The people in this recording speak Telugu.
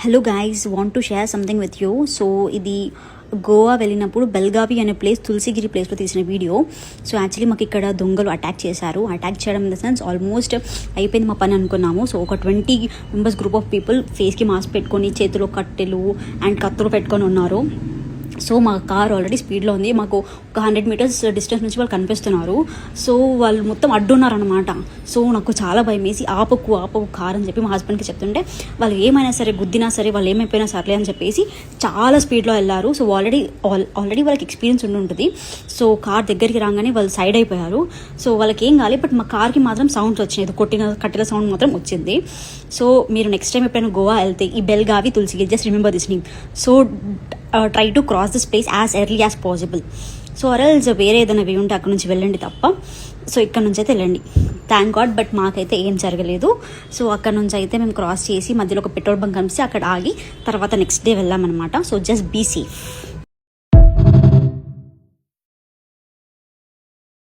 Hello guys, want to share something with you. So ఇది గోవా వెళ్ళినప్పుడు బెల్గావి అనే ప్లేస్, తులసిగిరి ప్లేస్లో తీసిన వీడియో. సో యాక్చువల్లీ మాకు ఇక్కడ దొంగలు అటాక్ చేశారు. అటాక్ చేయడం ఇన్ ద సెన్స్ ఆల్మోస్ట్ అయిపోయింది మా పని అనుకున్నాము. సో ఒక 20 మెంబర్స్ గ్రూప్ ఆఫ్ పీపుల్ ఫేస్కి మాస్క్ పెట్టుకొని, చేతిలో కట్టెలు అండ్ కత్తులు పెట్టుకొని ఉన్నారు. సో మా కార్ ఆల్రెడీ స్పీడ్లో ఉంది. మాకు ఒక 100 మీటర్స్ డిస్టెన్స్ నుంచి వాళ్ళు కనిపిస్తున్నారు. సో వాళ్ళు మొత్తం అడ్డున్నారనమాట. సో నాకు చాలా భయం వేసి ఆపకు కార్ అని చెప్పి మా హస్బెండ్కి చెప్తుంటే, వాళ్ళు ఏమైనా సరే, గుద్దినా సరే, వాళ్ళు ఏమైపోయినా సర్లే అని చెప్పేసి చాలా స్పీడ్లో వెళ్ళారు. సో ఆల్రెడీ వాళ్ళకి ఎక్స్పీరియన్స్ ఉంటుంది. సో కార్ దగ్గరికి రాగానే వాళ్ళు సైడ్ అయిపోయారు. సో వాళ్ళకి ఏం కాలేదు, బట్ మా కార్కి మాత్రం సౌండ్స్ వచ్చినాయి. కట్టెల సౌండ్ మాత్రం వచ్చింది. సో మీరు నెక్స్ట్ టైం ఎప్పుడైనా గోవా వెళ్తే ఈ Belagavi Tulasigiri, just remember this name. So try to cross this place as early as possible. So అరల్స్ వేరే ఏదైనా వే ఉంటే అక్కడ నుంచి వెళ్ళండి తప్ప. సో ఇక్కడ నుంచి అయితే వెళ్ళండి. థ్యాంక్ గాడ్, బట్ మాకైతే ఏం జరగలేదు. సో అక్కడ నుంచి అయితే మేము క్రాస్ చేసి మధ్యలో ఒక పెట్రోల్ బంక్ కనిపిస్తే అక్కడ ఆగి తర్వాత నెక్స్ట్ డే వెళ్ళామన్నమాట. So just be safe.